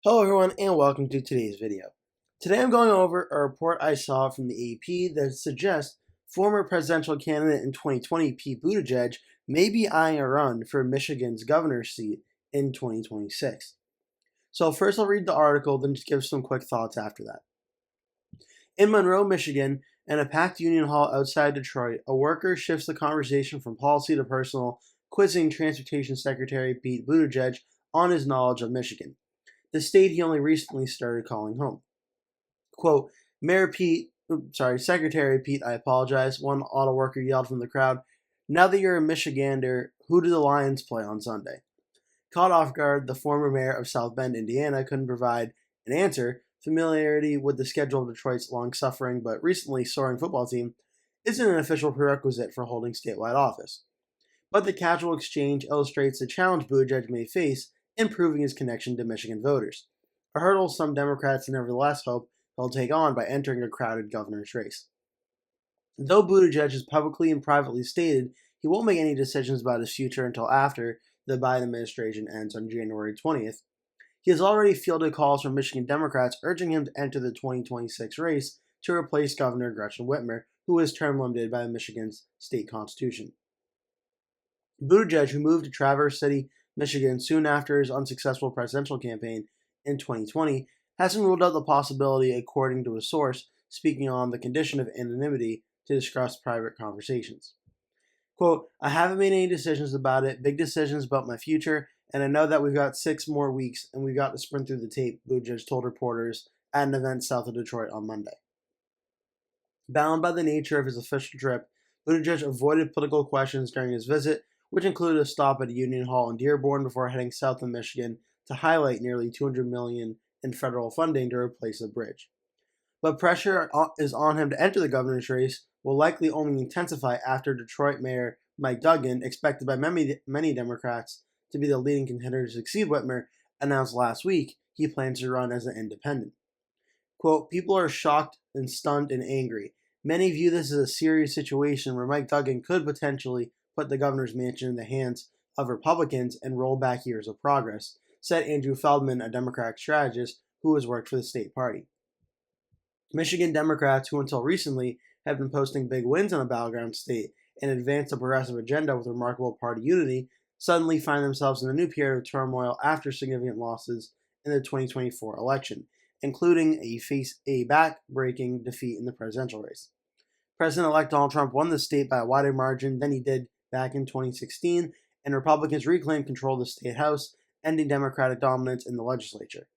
Hello everyone and welcome to today's video. Today I'm going over a report I saw from the AP that suggests former presidential candidate in 2020 Pete Buttigieg may be eyeing a run for Michigan's governor's seat in 2026. So first I'll read the article, then just give some quick thoughts after that. In Monroe, Michigan, in a packed union hall outside Detroit, a worker shifts the conversation from policy to personal, quizzing Transportation Secretary Pete Buttigieg on his knowledge of Michigan, the state he only recently started calling home. Quote, Secretary Pete, I apologize, one auto worker yelled from the crowd. Now that you're a Michigander, who do the Lions play on Sunday? Caught off guard, the former mayor of South Bend, Indiana, couldn't provide an answer. Familiarity with the schedule of Detroit's long-suffering but recently soaring football team isn't an official prerequisite for holding statewide office. But the casual exchange illustrates the challenge Buttigieg may face in proving his connection to Michigan voters, a hurdle some Democrats nevertheless hope he'll take on by entering a crowded governor's race. Though Buttigieg has publicly and privately stated he won't make any decisions about his future until after the Biden administration ends on January 20th, he has already fielded calls from Michigan Democrats urging him to enter the 2026 race to replace Governor Gretchen Whitmer, who is term limited by Michigan's state constitution. Buttigieg, who moved to Traverse City, Michigan, soon after his unsuccessful presidential campaign in 2020, hasn't ruled out the possibility, according to a source speaking on the condition of anonymity, to discuss private conversations. Quote, I haven't made any decisions about it, big decisions about my future, and I know that we've got 6 more weeks and we've got to sprint through the tape, Buttigieg told reporters at an event south of Detroit on Monday. Bound by the nature of his official trip, Buttigieg avoided political questions during his visit, which included a stop at a union hall in Dearborn before heading south of Michigan to highlight nearly $200 million in federal funding to replace the bridge. But pressure is on him to enter the governor's race will likely only intensify after Detroit Mayor Mike Duggan, expected by many Democrats to be the leading contender to succeed Whitmer, announced last week he plans to run as an independent. Quote, people are shocked and stunned and angry. Many view this as a serious situation where Mike Duggan could potentially put the governor's mansion in the hands of Republicans and roll back years of progress, said Andrew Feldman, a Democratic strategist who has worked for the state party. Michigan Democrats, who until recently have been posting big wins in a battleground state and advanced a progressive agenda with remarkable party unity, suddenly find themselves in a new period of turmoil after significant losses in the 2024 election, including a back-breaking defeat in the presidential race. President-elect Donald Trump won the state by a wider margin than he did back in 2016, and Republicans reclaimed control of the state house, ending Democratic dominance in the legislature.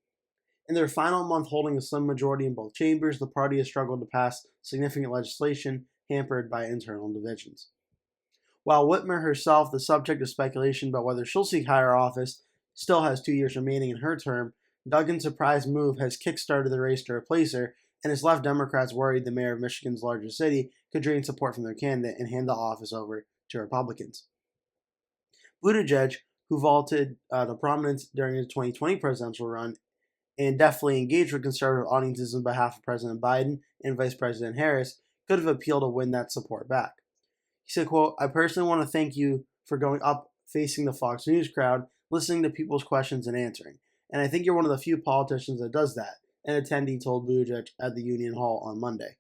In their final month holding a slim majority in both chambers, the party has struggled to pass significant legislation hampered by internal divisions. While Whitmer herself, the subject of speculation about whether she'll seek higher office, still has 2 years remaining in her term, Duggan's surprise move has kick-started the race to replace her and has left Democrats worried the mayor of Michigan's largest city could drain support from their candidate and hand the office over to Republicans. Buttigieg, who vaulted to prominence during his 2020 presidential run and definitely engaged with conservative audiences on behalf of President Biden and Vice President Harris, could have appealed to win that support back. He said, quote, I personally want to thank you for going up facing the Fox News crowd, listening to people's questions and answering. And I think you're one of the few politicians that does that, an attendee told Buttigieg at the Union Hall on Monday.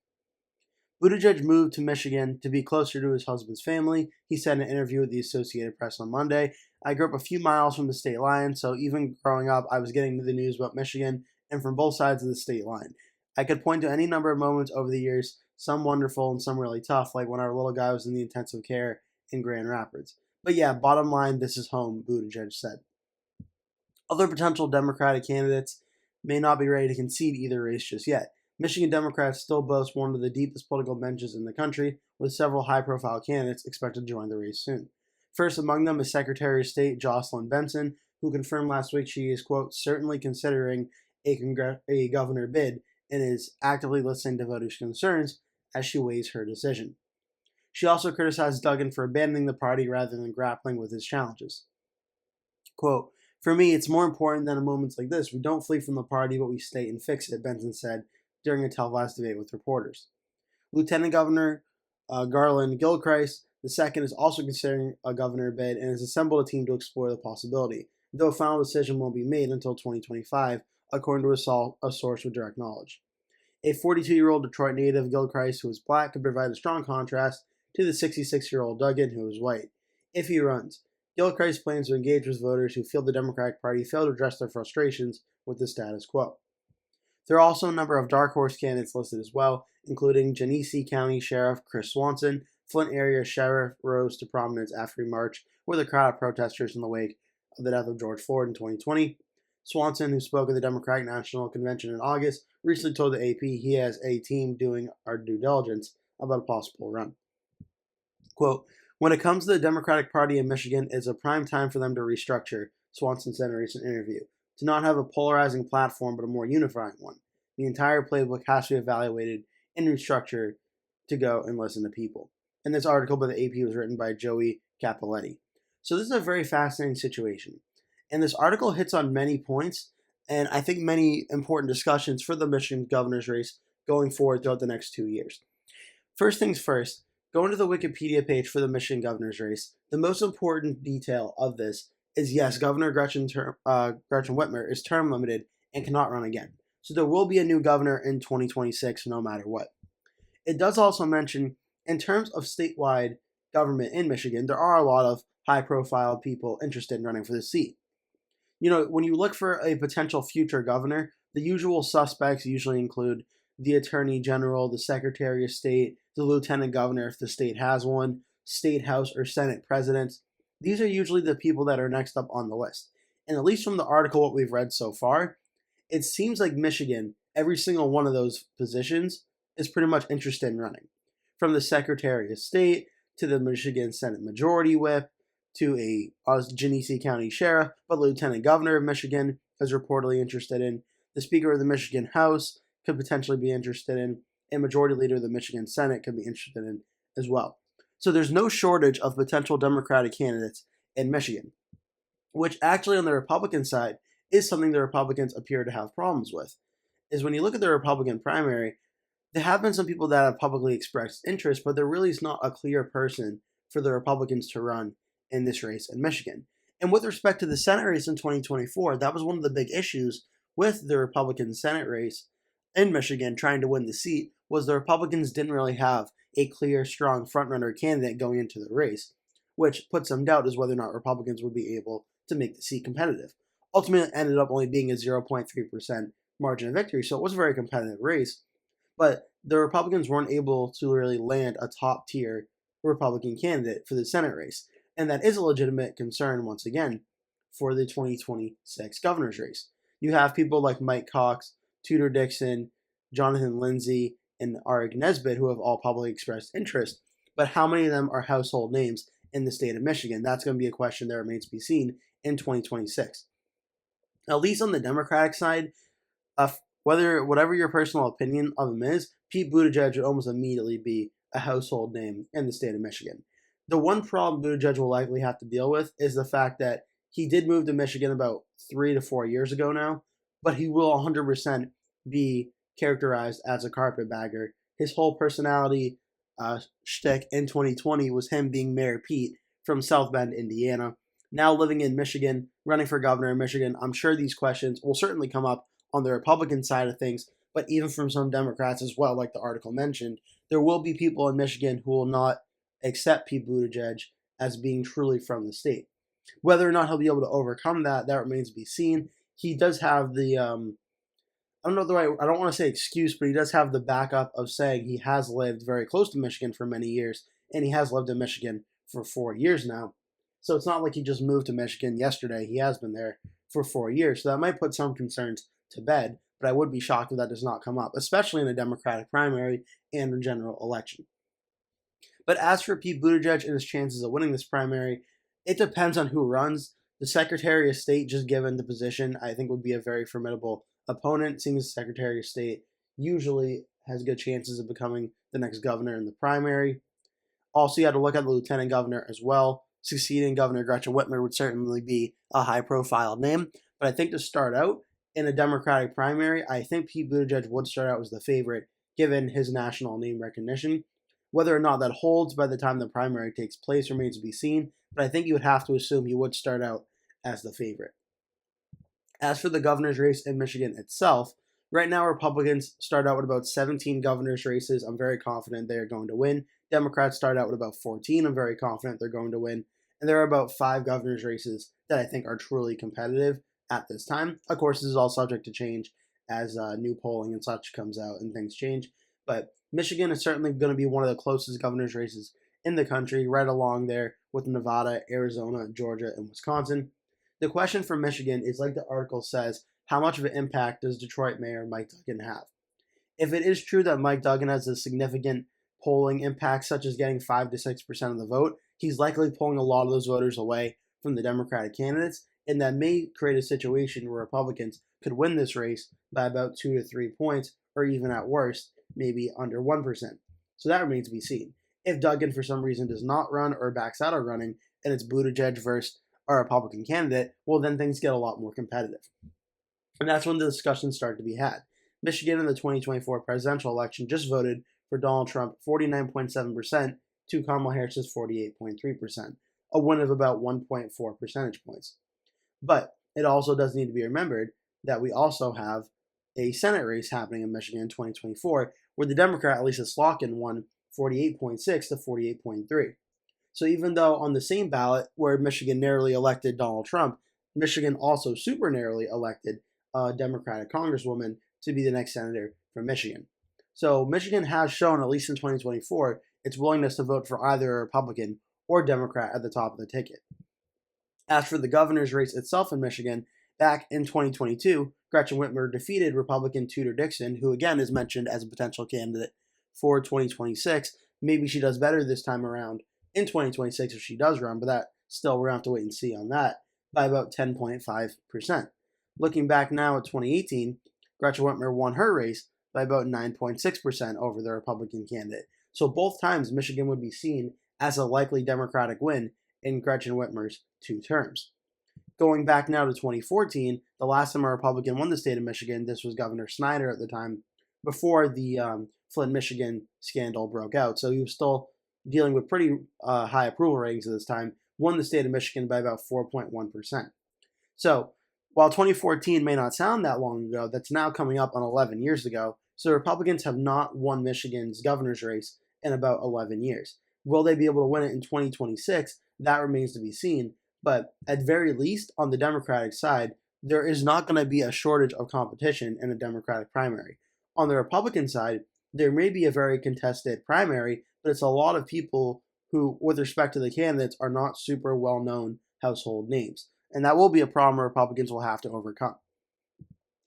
Buttigieg moved to Michigan to be closer to his husband's family. He said in an interview with the Associated Press on Monday, I grew up a few miles from the state line, so even growing up, I was getting the news about Michigan and from both sides of the state line. I could point to any number of moments over the years, some wonderful and some really tough, like when our little guy was in the intensive care in Grand Rapids. But yeah, bottom line, this is home, Buttigieg said. Other potential Democratic candidates may not be ready to concede either race just yet. Michigan Democrats still boast one of the deepest political benches in the country, with several high-profile candidates expected to join the race soon. First among them is Secretary of State Jocelyn Benson, who confirmed last week she is, quote, certainly considering a governor bid and is actively listening to voters' concerns as she weighs her decision. She also criticized Duggan for abandoning the party rather than grappling with his challenges. Quote, for me, it's more important than in moments like this. We don't flee from the party, but we stay and fix it, Benson said during a televised debate with reporters. Lieutenant Governor Garland Gilchrist II is also considering a governor bid and has assembled a team to explore the possibility, though a final decision won't be made until 2025, according to a source with direct knowledge. A 42-year-old Detroit native, Gilchrist, who is black, could provide a strong contrast to the 66-year-old Duggan, who is white. If he runs, Gilchrist plans to engage with voters who feel the Democratic Party failed to address their frustrations with the status quo. There are also a number of dark horse candidates listed as well, including Genesee County Sheriff Chris Swanson. Flint area sheriff rose to prominence after he marched with a crowd of protesters in the wake of the death of George Floyd in 2020. Swanson, who spoke at the Democratic National Convention in August, recently told the AP he has a team doing our due diligence about a possible run. Quote, "When it comes to the Democratic Party in Michigan, it's a prime time for them to restructure," Swanson said in a recent interview. "To not have a polarizing platform, but a more unifying one. The entire playbook has to be evaluated and restructured to go and listen to people." And this article by the AP was written by Joey Capoletti. So this is a very fascinating situation. And this article hits on many points, and I think many important discussions for the Michigan governor's race going forward throughout the next 2 years. First things first, going to the Wikipedia page for the Michigan governor's race, the most important detail of this is, yes, Governor Gretchen Whitmer is term limited and cannot run again. So there will be a new governor in 2026 no matter what. It does also mention, in terms of statewide government in Michigan, there are a lot of high-profile people interested in running for the seat. You know, when you look for a potential future governor, the usual suspects usually include the Attorney General, the Secretary of State, the Lieutenant Governor if the state has one, State House or Senate presidents. These are usually the people that are next up on the list. And at least from the article, what we've read so far, it seems like Michigan, every single one of those positions is pretty much interested in running. From the Secretary of State to the Michigan Senate Majority Whip to a Genesee County Sheriff, but Lieutenant Governor of Michigan is reportedly interested in. The Speaker of the Michigan House could potentially be interested in, and Majority Leader of the Michigan Senate could be interested in as well. So there's no shortage of potential Democratic candidates in Michigan, which actually on the Republican side is something the Republicans appear to have problems with. Is when you look at the Republican primary, there have been some people that have publicly expressed interest, but there really is not a clear person for the Republicans to run in this race in Michigan. And with respect to the Senate race in 2024, that was one of the big issues with the Republican Senate race in Michigan trying to win the seat, was the Republicans didn't really have a clear, strong frontrunner candidate going into the race, which put some doubt as whether or not Republicans would be able to make the seat competitive. Ultimately, it ended up only being a 0.3% margin of victory, so it was a very competitive race, but the Republicans weren't able to really land a top-tier Republican candidate for the Senate race. And that is a legitimate concern, once again, for the 2026 governor's race. You have people like Mike Cox, Tudor Dixon, Jonathan Lindsay, and Arik Nesbitt who have all publicly expressed interest. But how many of them are household names in the state of Michigan? That's going to be a question that remains to be seen in 2026. At least on the Democratic side, whatever your personal opinion of him is, Pete Buttigieg would almost immediately be a household name in the state of Michigan. The one problem Buttigieg will likely have to deal with is the fact that he did move to Michigan about 3 to 4 years ago now, but he will 100% be characterized as a carpetbagger. His whole personality shtick in 2020 was him being Mayor Pete from South Bend, Indiana. Now living in Michigan, running for governor in Michigan, I'm sure these questions will certainly come up on the Republican side of things, but even from some Democrats as well, like the article mentioned, there will be people in Michigan who will not accept Pete Buttigieg as being truly from the state. Whether or not he'll be able to overcome that remains to be seen. He does have the, I don't want to say excuse, but he does have the backup of saying he has lived very close to Michigan for many years, and he has lived in Michigan for 4 years now. So it's not like he just moved to Michigan yesterday. He has been there for 4 years. So that might put some concerns to bed, but I would be shocked if that does not come up, especially in a Democratic primary and a general election. But as for Pete Buttigieg and his chances of winning this primary, it depends on who runs. The Secretary of State, just given the position, I think would be a very formidable opponent, seeing as the Secretary of State usually has good chances of becoming the next governor in the primary. Also, you have to look at the lieutenant governor as well. Succeeding Governor Gretchen Whitmer would certainly be a high-profile name, but I think to start out in a Democratic primary, I think Pete Buttigieg would start out as the favorite, given his national name recognition. Whether or not that holds by the time the primary takes place remains to be seen, but I think you would have to assume he would start out as the favorite. As for the governor's race in Michigan itself, right now Republicans start out with about 17 governor's races. I'm very confident they are going to win. Democrats start out with about 14. I'm very confident they're going to win. And there are about 5 governor's races that I think are truly competitive at this time. Of course, this is all subject to change as new polling and such comes out and things change. But Michigan is certainly going to be one of the closest governor's races in the country, right along there with Nevada, Arizona, Georgia, and Wisconsin. The question for Michigan is, like the article says, how much of an impact does Detroit Mayor Mike Duggan have? If it is true that Mike Duggan has a significant polling impact, such as getting 5 to 6% of the vote, he's likely pulling a lot of those voters away from the Democratic candidates, and that may create a situation where Republicans could win this race by about 2 to 3 points, or even at worst, maybe under 1%. So that remains to be seen. If Duggan, for some reason, does not run or backs out of running, and it's Buttigieg versus a Republican candidate, well, then things get a lot more competitive. And that's when the discussions start to be had. Michigan in the 2024 presidential election just voted for Donald Trump 49.7% to Kamala Harris's 48.3%, a win of about 1.4 percentage points. But it also does need to be remembered that we also have a Senate race happening in Michigan in 2024, where the Democrat, Lisa Slotkin, won 48.6 to 48.3. So even though on the same ballot where Michigan narrowly elected Donald Trump, Michigan also super narrowly elected a Democratic congresswoman to be the next senator from Michigan. So Michigan has shown, at least in 2024, its willingness to vote for either a Republican or Democrat at the top of the ticket. As for the governor's race itself in Michigan, back in 2022, Gretchen Whitmer defeated Republican Tudor Dixon, who again is mentioned as a potential candidate for 2026. Maybe she does better this time around in 2026 if she does run, but that still we're going to have to wait and see on that, by about 10.5%. Looking back now at 2018, Gretchen Whitmer won her race by about 9.6% over the Republican candidate. So both times Michigan would be seen as a likely Democratic win in Gretchen Whitmer's 2 terms. Going back now to 2014, the last time a Republican won the state of Michigan, this was Governor Snyder at the time, before the Flint, Michigan scandal broke out. So he was still dealing with pretty high approval ratings at this time, won the state of Michigan by about 4.1%. So while 2014 may not sound that long ago, that's now coming up on 11 years ago. So Republicans have not won Michigan's governor's race in about 11 years. Will they be able to win it in 2026? That remains to be seen. But at very least, on the Democratic side, there is not going to be a shortage of competition in a Democratic primary. On the Republican side, there may be a very contested primary, but it's a lot of people who, with respect to the candidates, are not super well-known household names. And that will be a problem Republicans will have to overcome.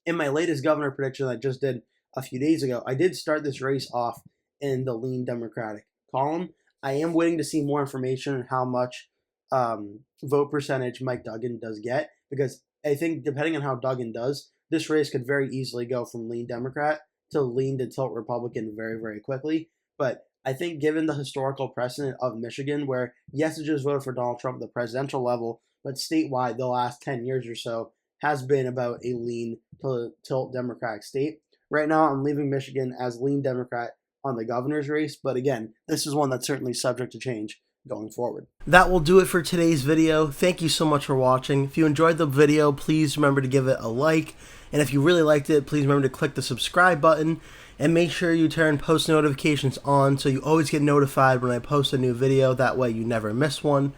In my latest governor prediction I just did a few days ago, I did start this race off in the lean Democratic column. I am waiting to see more information on how much vote percentage Mike Duggan does get, because I think depending on how Duggan does, this race could very easily go from lean Democrat to lean to tilt Republican very, very quickly. But I think given the historical precedent of Michigan, where yes, it just voted for Donald Trump at the presidential level, but statewide the last 10 years or so has been about a lean to tilt Democratic state. Right now, I'm leaving Michigan as lean Democrat on the governor's race, but again, this is one that's certainly subject to change going forward. That will do it for today's video. Thank you so much for watching. If you enjoyed the video, please remember to give it a like, and if you really liked it, please remember to click the subscribe button, and make sure you turn post notifications on so you always get notified when I post a new video. That way you never miss one.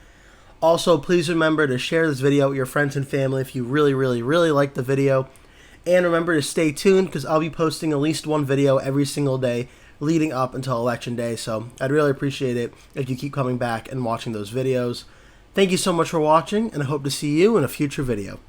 Also, please remember to share this video with your friends and family if you really, really, really like the video. And remember to stay tuned, because I'll be posting at least one video every single day leading up until Election Day. So I'd really appreciate it if you keep coming back and watching those videos. Thank you so much for watching, and I hope to see you in a future video.